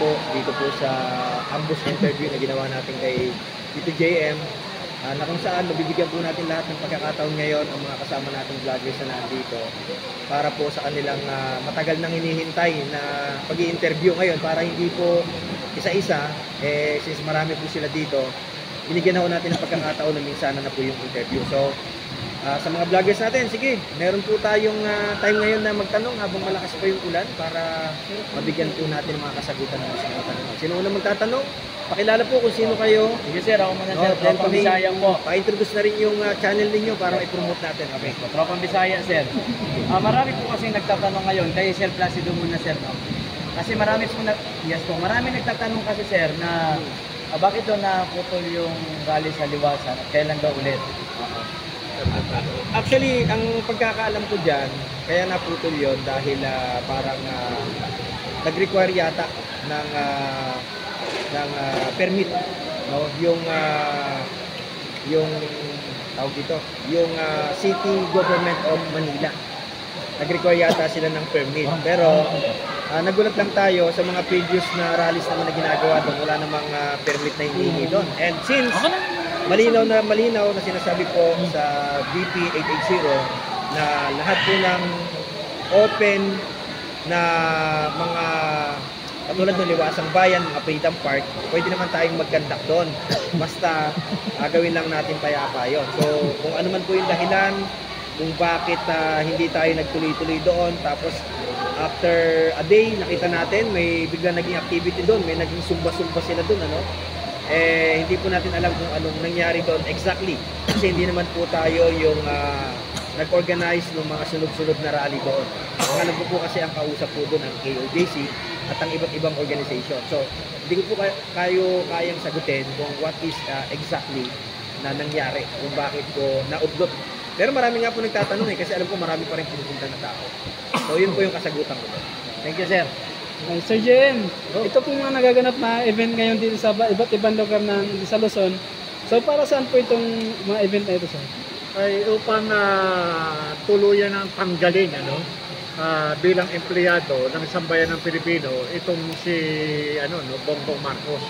po dito po sa ambush interview na ginawa natin kay Tito JM, na kung saan mabibigyan po natin lahat ng pagkakataon ngayon ang mga kasama nating vloggers na nandito para po sa kanilang matagal nang hinihintay na pag-i-interview ngayon, para hindi po isa-isa, since marami po sila dito, binigyan na natin ng pagkakataon na minsan na po yung interview. So sa mga vloggers natin, sige, meron po tayong time ngayon na magtanong habang malakas pa yung ulan para mabigyan po natin ng mga kasagutan ng mga tanong. Sino una magtatanong? Pakilala po kung sino kayo. Sige sir, ako muna sir, Tropang Bisaya po. Pa-introduce na rin yung channel ninyo para i-promote natin. Okay. Tropang Bisaya sir. Marami po kasi nagtatanong ngayon, kay Sir Placido muna sir. No? Kasi marami po, marami nagtatanong kasi sir na bakit daw naputol yung rally sa Liwasan at kailan daw ulit? Actually, ang pagkakaalam ko dyan, kaya naputol yon dahil parang nag-require yata ng permit, no? Yung tawag dito, yung City Government of Manila. Nag-require yata sila ng permit. Pero nagulat lang tayo sa mga previous na rallies naman na ginagawa doon, wala namang permit na hinihingi doon. And since malinaw na sinasabi po sa BP 880 na lahat po ng open na mga katulad ng Liwasang Bayan, mga Freedom Park, pwede naman tayong mag-conduct doon. Basta gawin lang natin payapa yun. So kung ano man po yung dahilan kung bakit hindi tayo nagtuloy-tuloy doon, tapos after a day nakita natin may biglang naging activity doon, may naging sumba-sumba sila doon, ano? Hindi po natin alam kung anong nangyari doon exactly. Kasi hindi naman po tayo yung nag-organize ng mga sunod-sunod na rally doon. Ang alam ko po kasi ang kausap po doon ang KOJC at ang iba't ibang organization. So, hindi ko po kayo kayang sagutin kung what is exactly na nangyari, kung bakit po naudlot. Pero marami nga po nagtatanong kasi alam ko marami pa rin pupunta na tao. So, yun po yung kasagutan ko doon. Thank you, sir. Sir JM, ito po mga nagaganap na event ngayon dito sa iba't ibang lugar sa Luzon. So para saan po itong mga event na ito, sir? Ay upang tuluyan ng tanggalin bilang empleyado ng sambayan ng Pilipino itong si Bongbong Marcos.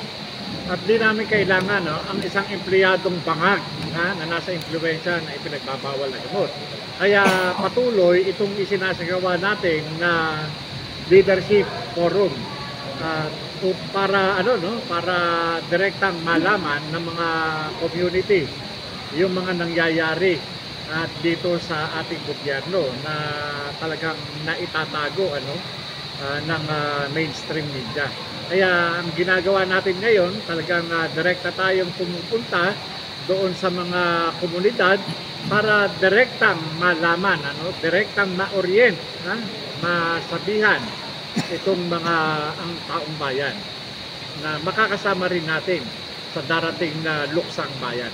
At di namin kailangan ang isang empleyadong bangag na nasa impluwensya na ipinagbabawal na gamot. Kaya patuloy itong isinasagawa natin na leadership forum para para direktang malaman ng mga community yung mga nangyayari dito sa ating gobyerno na talagang naitatago ng mainstream media. Kaya ang ginagawa natin ngayon, talagang direkta tayong pumupunta doon sa mga komunidad para direktang malaman, direktang ma-orient, masabihan itong mga ang taong bayan na makakasama rin natin sa darating na luksang bayan.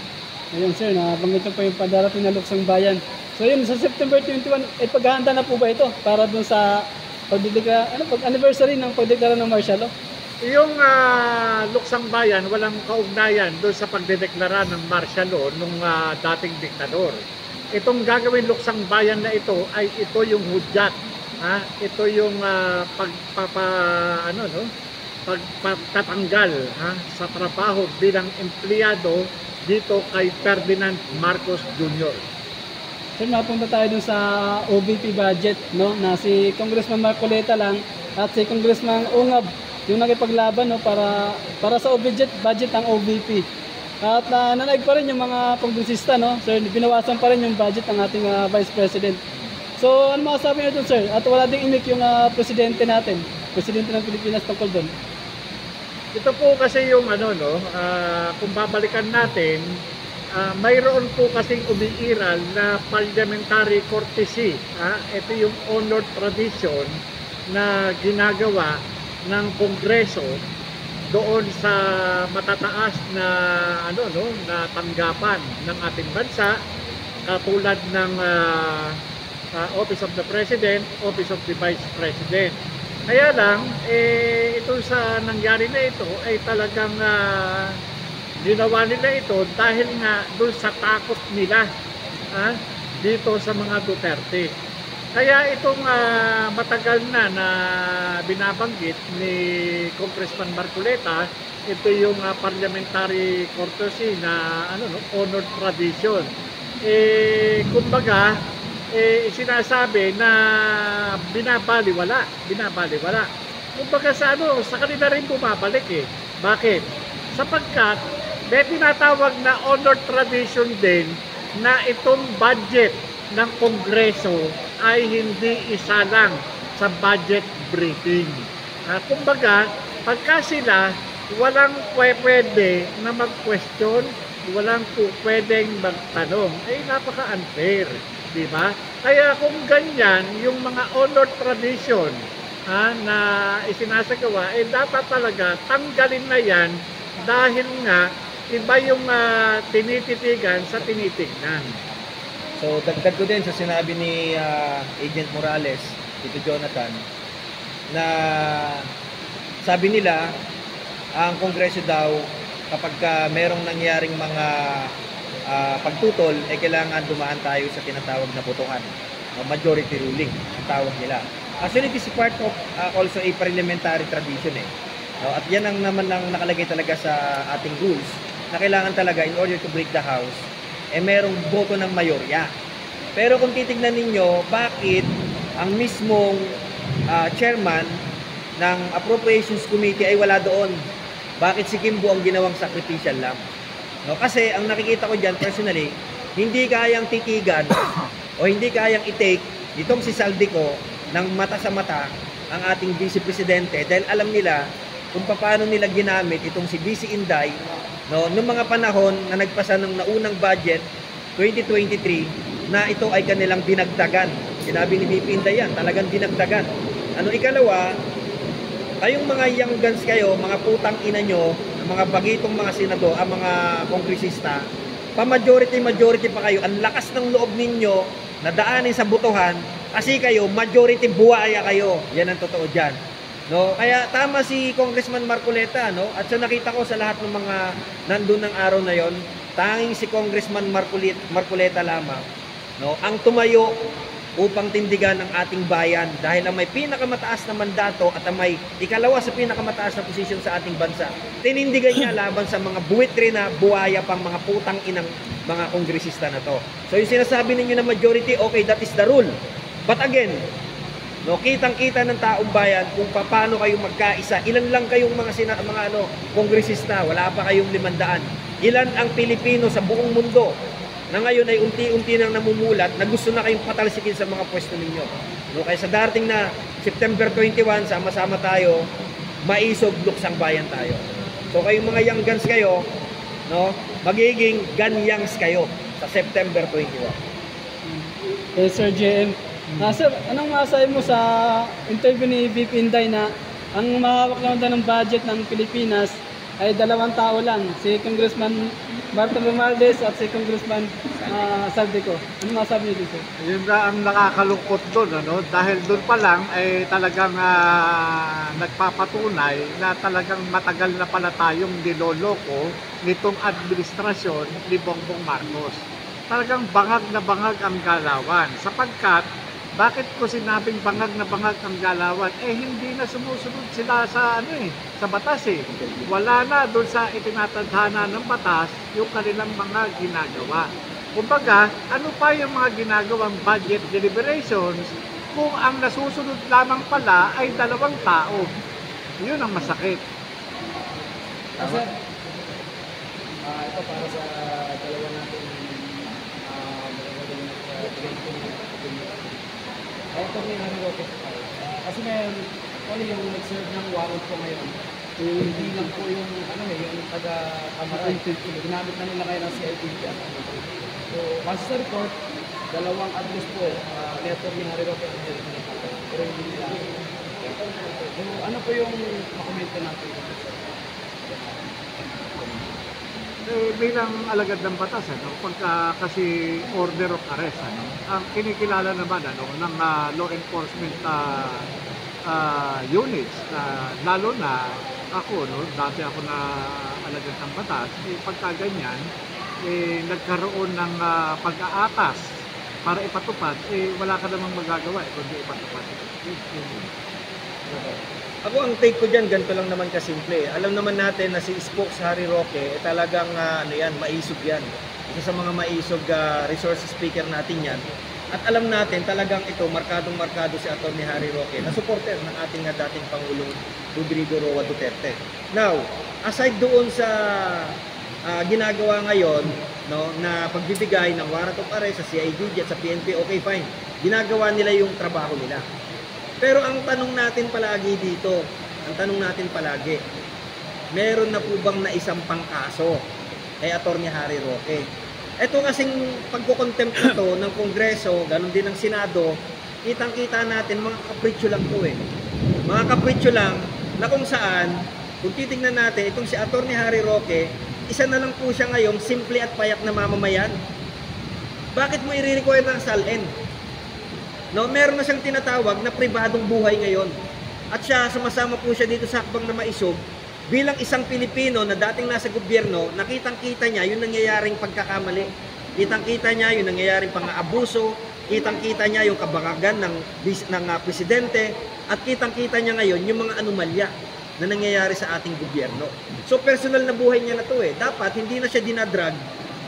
Ayun sir, nabanggit po yung padarating na luksang bayan. So yun, sa September 21, paghahanda na po ba ito para dun sa pag-anniversary ng pagdeklara ng martial law? Yung luksang bayan, walang kaugnayan doon sa pagdedeklara ng martial law nung dating diktador. Itong gagawin luksang bayan na ito ay ito yung hudyat. Ito yung pagtatanggal sa trabaho bilang empleyado dito kay Ferdinand Marcos Jr. Sir, napunta tayo dun sa OVP budget, na si Congressman Marcoleta lang at si Congressman Ungab yung nakipaglaban para sa budget ng OVP. At nanaig pa rin yung mga kongresista, sir, binawasan pa rin yung budget ng ating Vice President. So, ano masasabi nyo dun, sir? At wala ding imik yung presidente natin, presidente ng Pilipinas tungkol dun. Ito po kasi yung kung babalikan natin, mayroon po kasing umiiral na parliamentary courtesy. Ito yung honored tradition na ginagawa ng Kongreso doon sa matataas na na tanggapan ng ating bansa, katulad ng Office of the President, Office of the Vice President. Kaya lang, ito sa nangyari na ito ay talagang ginawa nila ito dahil nga doon sa takot nila dito sa mga Duterte. Kaya itong matagal na binabanggit ni Congressman Marcoleta, ito yung parliamentary courtesy na honored tradition. Kumbaga, sinasabi na binabaliwala. Kumbaga sa kanila rin bumabalik Bakit? Sapagkat may tinatawag na honored tradition din na itong budget ng Kongreso ay hindi isa lang sa budget briefing. Kumbaga, pagka sila walang pwede na mag-question, walang pwedeng magtanong, napaka-unfair, di ba? Kaya kung ganyan, yung mga honored tradition na isinasagawa, dapat talaga tanggalin na yan dahil nga iba yung tinititigan sa tinitignan. So dagdag ko din sa sinabi ni Agent Morales, Tito Jonathan, na sabi nila ang Kongreso daw kapag merong nangyaring mga pagtutol, kailangan dumaan tayo sa tinatawag na botohan. Majority ruling ang tawag nila. Actually, this is part of also a parliamentary tradition at yan ang naman ang nakalagay talaga sa ating rules na kailangan talaga in order to break the house merong boto ng mayorya. Pero kung titignan ninyo, bakit ang mismong chairman ng Appropriations Committee ay wala doon? Bakit si Kimbo ang ginawang sacrificial lamb? Kasi ang nakikita ko dyan personally, hindi kayang titigan o hindi kayang i-take itong si Saldico ng mata sa mata ang ating Vice Presidente dahil alam nila kung paano nila ginamit itong si Vice Inday noong mga panahon na nagpasa ng naunang budget 2023 na ito ay kanilang dinagdagan. Sinabi ni VP Inday yan, talagang dinagdagan. Ikalawa, kayong mga young guns kayo, mga putang ina nyo, mga bagitong mga senador, mga kongresista, pa-majority pa kayo, ang lakas ng loob ninyo na daanin sa butuhan, kasi kayo, majority buhaya kayo. Yan ang totoo dyan. Kaya tama si Congressman Marcoleta, at so nakita ko sa lahat ng mga nandun ng araw na yon, tanging si Congressman Marcoleta lamang, ang tumayo upang tindigan ang ating bayan dahil ang may pinakamataas na mandato at ang may ikalawa sa pinakamataas na posisyon sa ating bansa. Tinindigan niya laban sa mga buwitri na buhaya pang mga putang inang mga kongresista na to. So yung sinasabi ninyo na majority, okay, that is the rule. But again, kitang-kita ng taong bayan kung paano kayo magkaisa. Ilan lang kayong mga kongresista, wala pa kayong 500. Ilan ang Pilipino sa buong mundo na ngayon ay unti-unti nang namumulat na gusto na kayong patalsikin sa mga pwesto ninyo. Kaya sa darating na September 21, sama-sama tayo, maisog luksang bayan tayo. So kayong mga young guns kayo, magiging ganyangs kayo sa September 21. Sir JM, sir, anong masasabi mo sa interview ni VP Inday na ang mahawak naman ng budget ng Pilipinas ay 2 tao lang, si Congressman Martin Romualdez at si Congressman Saldico. Ano masasabi niyo dito? Yun na ang nakakalungkot doon, dahil doon pa lang ay talagang nagpapatunay na talagang matagal na pala tayong niloloko nitong administrasyon ni Bongbong Marcos. Talagang bangag na bangag ang galawan sapagkat bakit ko sinabing bangag na bangag ang galawan? Hindi na sumusunod sila sa sa batas Wala na doon sa itinatadhana ng batas yung kanilang mga ginagawa. Kumbaga, ano pa yung mga ginagawang budget deliberations kung ang nasusunod lamang pala ay 2 tao? Yun ang masakit. Sir, ito para sa dalawa natin ito may Lopez kasi may yung nag-serve ng warrant po ngayon. Hindi lang po yung yung taga-kamara. Ginamit na nila kayo ng CIDG. So, once sa report, 2 address po letter ni Harry Lopez. Pero hindi nila. So, ano po yung makomento natin? Bilang alagad ng batas, pagka kasi order of arrest, ang kinikilala naman ng law enforcement units, lalo na ako, dati ako na alagad ng batas, pagka ganyan, nagkaroon ng pag-aatas para ipatupad, wala ka namang magagawa kundi ipatupad. Ako ang take ko dyan, ganito lang naman kasimple. Alam naman natin na si Spokes Harry Roque, talagang maisog yan. Isa sa mga maisog resource speaker natin yan. At alam natin talagang ito, markadong-markado si Atty. Harry Roque na supporter ng ating dating Pangulong Rodrigo Roa Duterte. Now, aside doon sa ginagawa ngayon, no, na pagbibigay ng warrant of arrest sa CIDG at sa PNP, okay fine. Ginagawa nila yung trabaho nila. Pero ang tanong natin palagi dito, meron na po bang naisampang kaso kay Atty. Harry Roque? Ito kasing pagkukontempt na to ng Kongreso, ganun din ng Senado, kitang-kita natin mga kapritsyo lang to eh. Mga kapritsyo lang na kung saan, kung titignan natin, itong si Atty. Harry Roque, isa na lang po siya ngayon, simple at payak na mamamayan. Bakit mo i-require ng SALN? No, meron na siyang tinatawag na pribadong buhay ngayon. At siya, sumasama po siya dito sa hakbang na maisog. Bilang isang Pilipino na dating nasa gobyerno, nakitang-kita niya yung nangyayaring pagkakamali. Kitang-kita niya yung nangyayaring pang-aabuso. Kitang-kita niya yung kabagagan ng presidente. At kitang-kita niya ngayon yung mga anomalya na nangyayari sa ating gobyerno. So, personal na buhay niya na to eh. Dapat hindi na siya dinadrag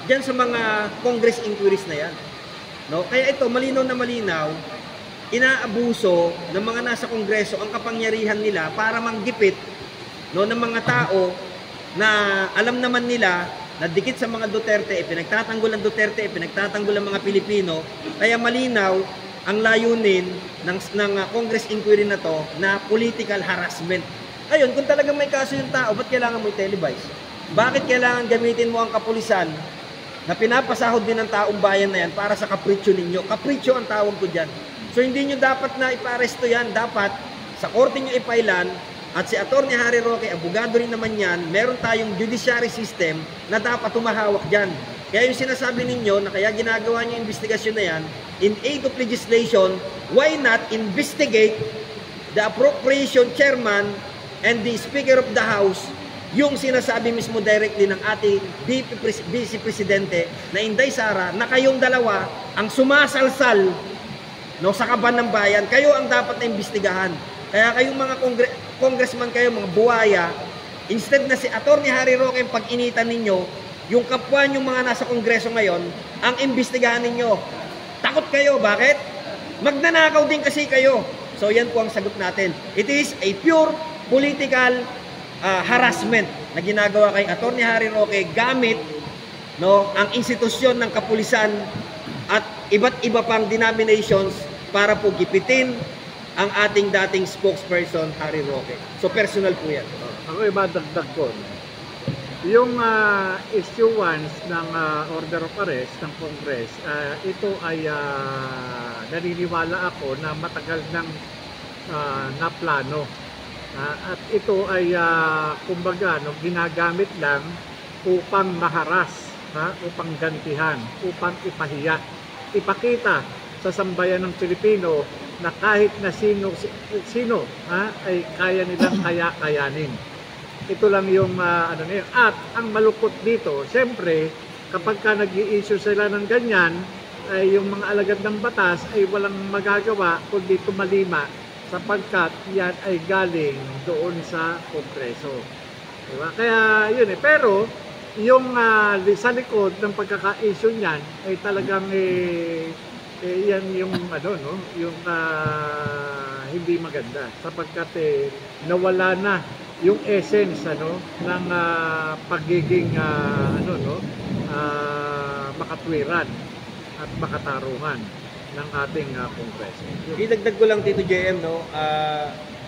dyan sa mga Congress inquiries na yan. No? Kaya ito, malinaw na malinaw, inaabuso ng mga nasa Kongreso ang kapangyarihan nila para manggipit, no, ng mga tao na alam naman nila na dikit sa mga Duterte, pinagtatanggol ang Duterte, pinagtatanggol ang mga Pilipino. Kaya malinaw ang layunin ng Congress inquiry na to na political harassment. Ayun, kung talagang may kaso yung tao, ba't kailangan mo i-televise? Bakit kailangan gamitin mo ang kapulisan na pinapasahod din ng taong bayan na yan para sa kapritsyo ninyo? Kapritsyo ang tawag ko dyan. So hindi nyo dapat na iparesto yan. Dapat sa korte nyo ipailan at si Atty. Harry Roque, abogado rin naman yan, meron tayong judiciary system na dapat tumahawak dyan. Kaya yung sinasabi ninyo na kaya ginagawa nyo yung investigasyon na yan, in aid of legislation, why not investigate the appropriation chairman and the Speaker of the House, yung sinasabi mismo directly ng ating Vice Presidente na Inday Sara na kayong dalawa ang sumasalsal, no, sa kaban ng bayan. Kayo ang dapat na imbestigahan. Kaya kayong mga congressman kayo, mga buwaya, instead na si Atty. Harry Roque ang pag-initan ninyo, yung kapwa yung mga nasa Kongreso ngayon, ang imbestigahan ninyo. Takot kayo. Bakit? Magnanakaw din kasi kayo. So yan po ang sagot natin. It is a pure political harassment na ginagawa kay Atty. Harry Roque gamit, no, ang institusyon ng kapulisan at iba't iba pang denominations para po gipitin ang ating dating spokesperson Harry Roque. So personal po yan. Ako ibadagdag ko. Yung issuance ng order of arrest ng Congress, ito ay naniniwala ako na matagal nang naplano. At ito ay kumbaga ginagamit lang upang maharas, upang gantihan, upang ipahiya, ipakita sa sambayan ng Pilipino na kahit na sino ay kaya nilang kayanin. Ito lang yung ano niya. At ang malukot dito, siyempre kapag ka nag-i-issue sila ng ganyan, ay yung mga alagad ng batas ay walang magagawa kundi tumalima sapagkat yan ay galing doon sa Kongreso. Diba? Kaya yun eh. Pero yung sa likod ng pagkaka-issue niyan ay talagang yan yung ano, no, yung hindi maganda sapagkat nawala na yung essence ano ng pagiging ano, no, makatwiran at makatarungan ng ating Kongreso. Idagdag ko lang Tito JM, no,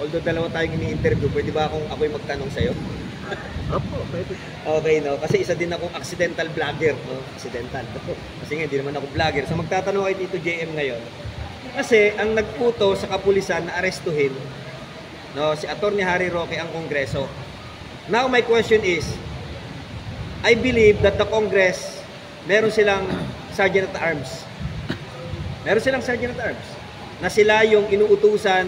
although dalawa tayong ini-interview, pwede ba akong ako'y magtanong sa'yo? Opo, pwede. Okay, no, kasi isa din akong accidental vlogger, no, accidental. Kasi nga, hindi naman ako vlogger. So magtatanong kay Tito JM ngayon. Kasi ang nagputo sa kapulisan na arestuhin, no, si Atty. Harry Roque ang Kongreso. Now my question is, I believe that the Congress, meron silang Sergeant at Arms. Meron silang Sergeant at Arms na sila yung inuutusan,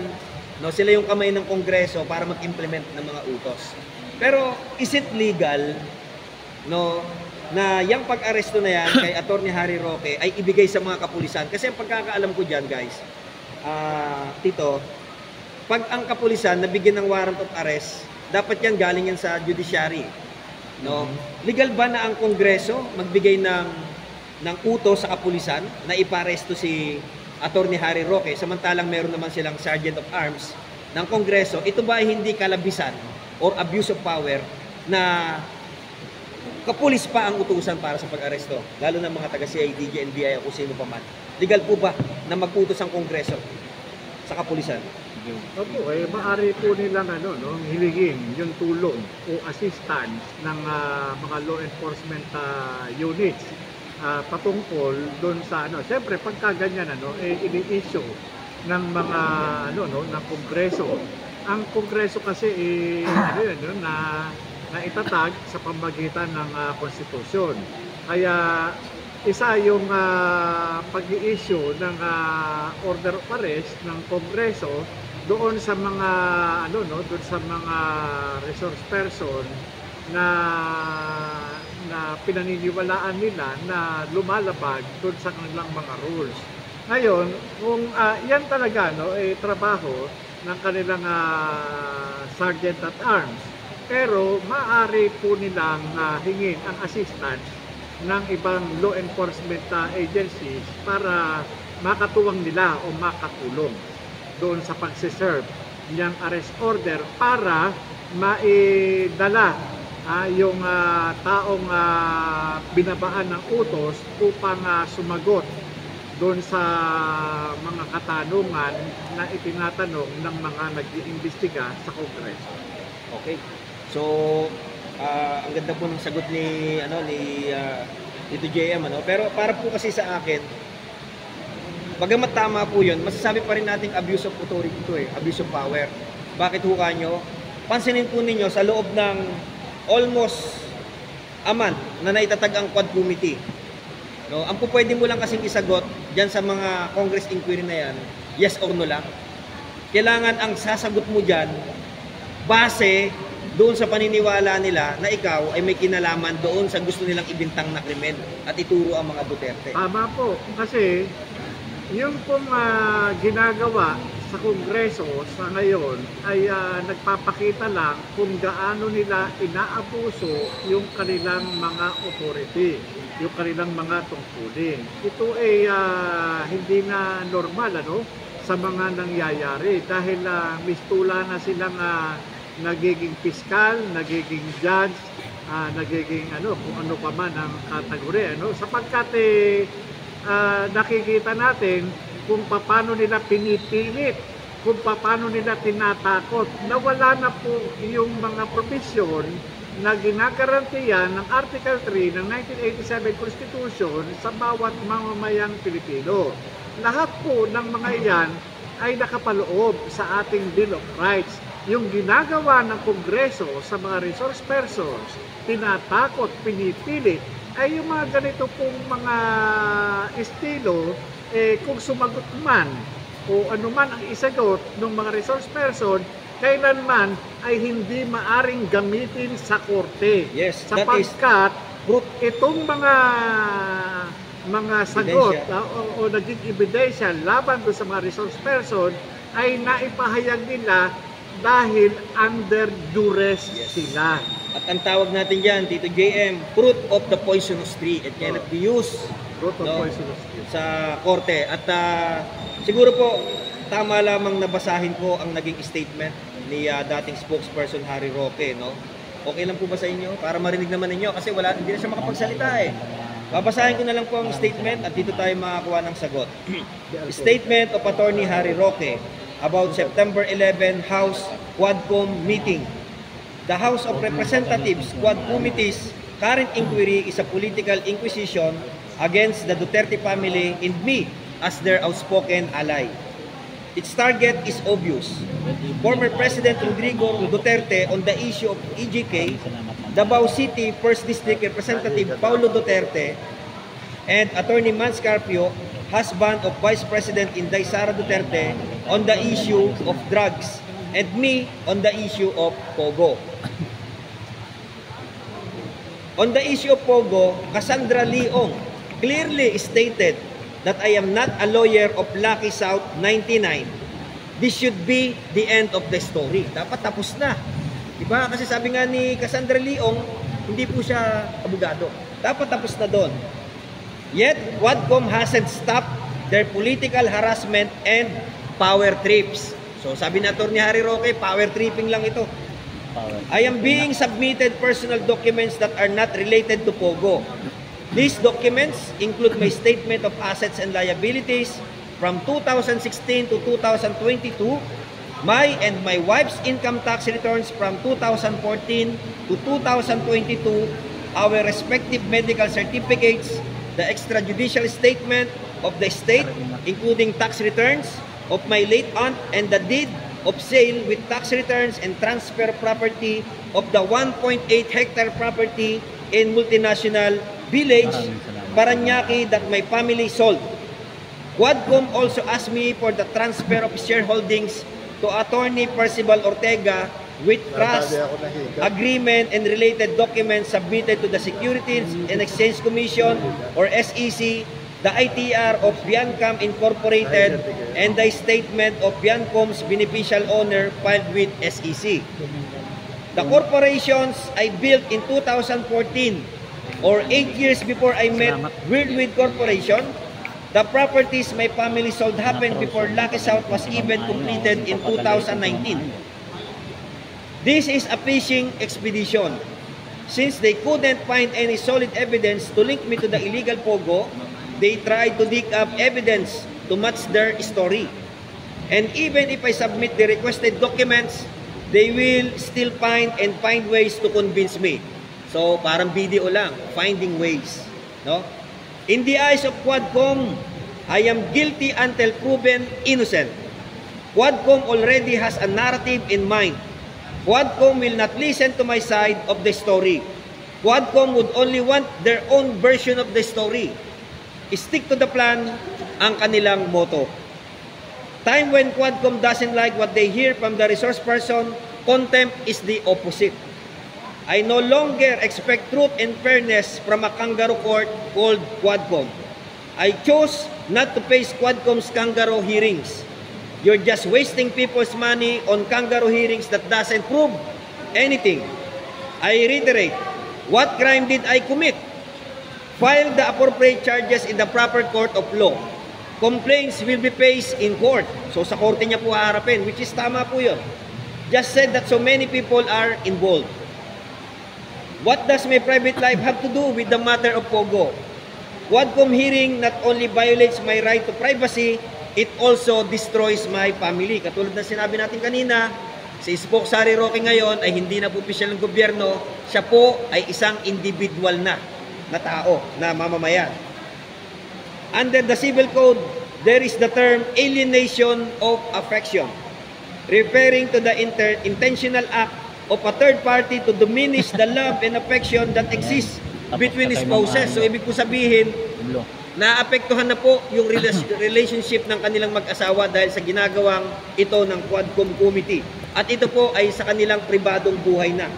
no, sila yung kamay ng Kongreso para mag-implement ng mga utos. Pero is it legal, no, na yung pag-aresto na yan kay Atty. Harry Roque ay ibigay sa mga kapulisan. Kasi ang pagkakaalam ko dyan, guys, Tito, pag ang kapulisan nabigyan ng warrant of arrest, dapat yan galing yan sa judiciary. No? Legal ba na ang Kongreso magbigay ng utos sa kapulisan na iparesto si Atty. Harry Roque, samantalang meron naman silang Sergeant of Arms ng Kongreso? Ito ba ay hindi kalabisan or abuse of power na kapulis pa ang utusan para sa pag-aresto, lalo ng mga taga-CIDG, NBI o kung sino pa man? Legal po ba na mag-utos ang Kongreso sa kapulisan? Opo, maaari po nilang hilingin yung tulong o assistance ng mga law enforcement units patungkol doon sa siyempre pagka ganyan ini-issue ng mga ng Kongreso. Ang Kongreso kasi na itatag sa pamamagitan ng konstitusyon. Kaya isa yung pag-i-issue ng order of arrest ng Kongreso doon sa mga doon sa mga resource person na pinaniniwalaan nila na lumalabag doon sa kanilang mga rules. Ngayon, kung yan talaga trabaho ng kanilang sergeant at arms, pero maaari po nilang hingin ang assistance ng ibang law enforcement agencies para makatuwang nila o makatulong doon sa pagsiserve niyang arrest order para maidala yung taong binabaan ng utos upang sumagot doon sa mga katanungan na itinatanong ng mga nag-iimbestiga sa Kongreso. Okay. So, ang ganda po ng sagot ni Tito JM, pero para po kasi sa akin, bagamat tama po 'yun, masasabi pa rin nating abuse of authority ito abuse of power. Bakit ho kanyo? Pansinin po ninyo sa loob ng almost a month na naitatag ang Quad Committee. No, ang po pwede mo lang kasing isagot diyan sa mga Congress inquiry na 'yan, yes or no lang. Kailangan ang sasagot mo diyan base doon sa paniniwala nila na ikaw ay may kinalaman doon sa gusto nilang ibintang na krimen at ituro ang mga Duterte. Tama po, kasi yung pong ginagawa sa Kongreso sa ngayon ay nagpapakita lang kung gaano nila inaabuso yung kanilang mga authority, yung kanilang mga tungkulin. Ito ay hindi na normal sa mga nangyayari dahil mistula na silang nagiging piskal, nagiging judge, nagiging kung ano pa man ang kategorya, sapagkat nakikita natin kung paano nila pinipilit, kung paano nila tinatakot. Nawala na po yung mga provision na ginagarantiyan ng Article 3 ng 1987 Constitution sa bawat mamamayang Pilipino. Lahat po ng mga iyan ay nakapaloob sa ating Bill of Rights. Yung ginagawa ng Kongreso sa mga resource persons, tinatakot, pinipilit, ay yung mga ganito pong mga estilo, kung sumagot man o anuman ang isagot ng mga resource person, kailanman ay hindi maaring gamitin sa korte. Yes, sapagkat itong mga sagot o naging ebidensya laban doon sa mga resource person ay naipahayag nila dahil under duress sila. At ang tawag natin dyan, Tito JM, fruit of the poisonous tree. It cannot be used sa korte. At siguro po, tama lamang nabasahin ko ang naging statement ni dating spokesperson Harry Roque. Okay lang po ba sa inyo? Para marinig naman ninyo kasi hindi na siya makapagsalita Babasahin ko na lang po ang statement at dito tayo makakuha ng sagot. Statement of Attorney Harry Roque about September 11 House Quadcom meeting. The House of Representatives Quad Committee's current inquiry is a political inquisition against the Duterte family and me as their outspoken ally. Its target is obvious. Former President Rodrigo Duterte on the issue of EJK, Davao City 1st District Representative Paulo Duterte, and Attorney Mans Carpio, husband of Vice President Inday Sara Duterte, on the issue of drugs, and me on the issue of Pogo. On the issue of Pogo, Cassandra Leong clearly stated that I am not a lawyer of Lucky South 99. This should be the end of the story. Dapat tapos na. Diba? Kasi sabi nga ni Cassandra Leong, hindi po siya abogado. Dapat tapos na doon. Yet, Quadcom hasn't stopped their political harassment and power trips. So sabi na Atty. Harry Roque, power tripping lang ito. I am being submitted personal documents that are not related to Pogo. These documents include my statement of assets and liabilities from 2016 to 2022, my and my wife's income tax returns from 2014 to 2022, our respective medical certificates, the extrajudicial statement of the estate, including tax returns of my late aunt and the deed of sale with tax returns and transfer property of the 1.8 hectare property in multinational village Paranaque that my family sold. Quadcom also asked me for the transfer of shareholdings to Attorney Percival Ortega with trust agreement and related documents submitted to the Securities and Exchange Commission or SEC, the ITR of Viancam Incorporated, and the statement of Viancom's beneficial owner filed with SEC. The corporations I built in 2014 or 8 years before I met Weirdweed Corporation, the properties my family sold happened before Lucky South was even completed in 2019. This is a fishing expedition. Since they couldn't find any solid evidence to link me to the illegal Pogo, they tried to dig up evidence to match their story. And even if I submit the requested documents, they will still find ways to convince me. So, parang video lang, finding ways. No? In the eyes of Quadcom, I am guilty until proven innocent. Quadcom already has a narrative in mind. Quadcom will not listen to my side of the story. Quadcom would only want their own version of the story. Stick to the plan ang kanilang motto. Time when Quadcom doesn't like what they hear from the resource person, contempt is the opposite. I no longer expect truth and fairness from a kangaroo court called Quadcom. I chose not to face Quadcom's kangaroo hearings. You're just wasting people's money on kangaroo hearings that doesn't prove anything. I reiterate, what crime did I commit? File the appropriate charges in the proper court of law. Complaints will be faced in court. So sa korte niya po haharapin, which is tama po yun. Just said that so many people are involved. What does my private life have to do with the matter of Pogo? Quadcom hearing not only violates my right to privacy, it also destroys my family. Katulad ng sinabi natin kanina, si Spokesari Roque ngayon ay hindi na po opisyal ng gobyerno, siya po ay isang individual na tao, na mamamayan. Under the Civil Code, there is the term alienation of affection, referring to the intentional act of a third party to diminish the love and affection that exists between spouses. So, ibig po sabihin, naapektuhan na po yung relationship ng kanilang mag-asawa dahil sa ginagawang ito ng Quadcom Committee. At ito po ay sa kanilang pribadong buhay na.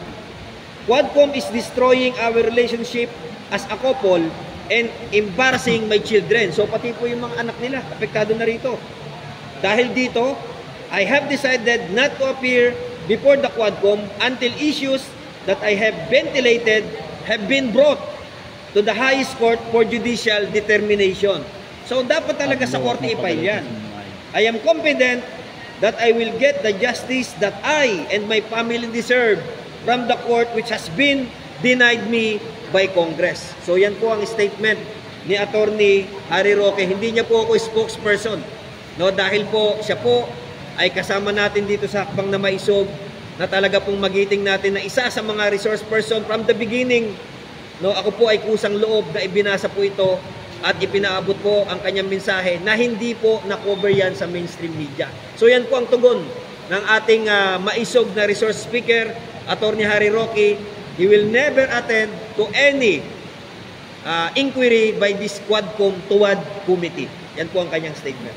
Quadcom is destroying our relationship as a couple and embarrassing my children. So pati po yung mga anak nila, apektado na rito. Dahil dito, I have decided not to appear before the Quadcom until issues that I have ventilated have been brought to the highest court for judicial determination. So dapat talaga sa korte i-file yan. I am confident that I will get the justice that I and my family deserve from the court which has been denied me by Congress. So yan po ang statement ni Attorney Harry Roque. Hindi niya po ako spokesperson. No, dahil po siya po ay kasama natin dito sa Hakbang na Maisog na talaga pong magiting natin na isa sa mga resource person from the beginning. No, ako po ay kusang loob na ibinasa po ito at ipinaabot po ang kanyang mensahe na hindi po na-cover yan sa mainstream media. So yan po ang tugon ng ating maisog na resource speaker, Attorney Harry Roque. He will never attend to any inquiry by this Quadcom Tuwad Committee. Yan po ang kanyang statement.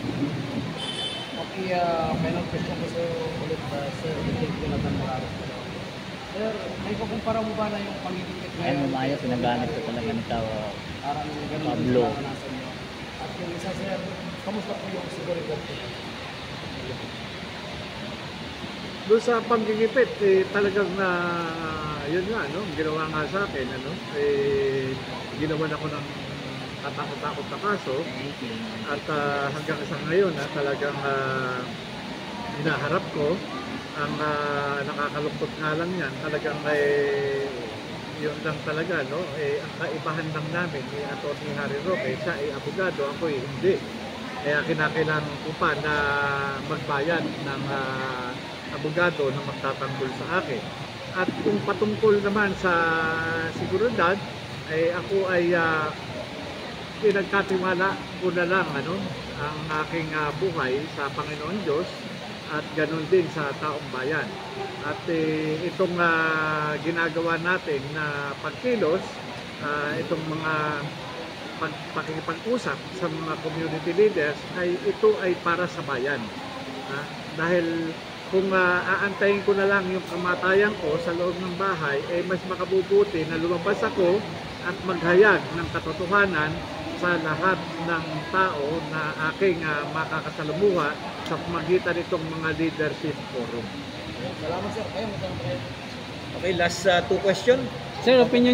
Okay, final question ko sa ulit, sir. Thank you, Jonathan Morales. Sir, may kukumpara mo ba na yung pangigipit Ayun, umayos, sinaganap ko talaga nito. Parang ganun Pablo. yung naranasan niyo. At yung isa, sir, kamusta po yung seguridad po? Doon sa panggigipit, talagang na, yun nga, no, ginawa nga sa akin, ano, ginawan ako ng katakot-takot na kaso, at hanggang sa ngayon, talagang hinaharap ko. Ang nakakalungkot nga lang yan, talagang yun lang talaga, no, ang kaibahan lang namin ni Atty. Harry Roque, siya ay abogado, ako hindi. Kaya kinakailangan ko pa na magbayad ng abogado na magtatanggol sa akin. At kung patungkol naman sa seguridad, ako ay pinagkatiwala ko na lang ang aking buhay sa Panginoon Diyos at ganun din sa taong bayan. At itong ginagawa natin na pagkilos, itong mga pakikipag-usap sa mga community leaders, ito ay para sa bayan. Dahil kung aantayin ko na lang yung kamatayan ko sa loob ng bahay, mas makabubuti na lumabas ako at maghayag ng katotohanan sa lahat ng tao na aking makakasalumuha sa pamagitan nitong mga leadership forum. Salamat, sir. Kayo, magtanong kayo. Okay, last 2 question. Sir, opinion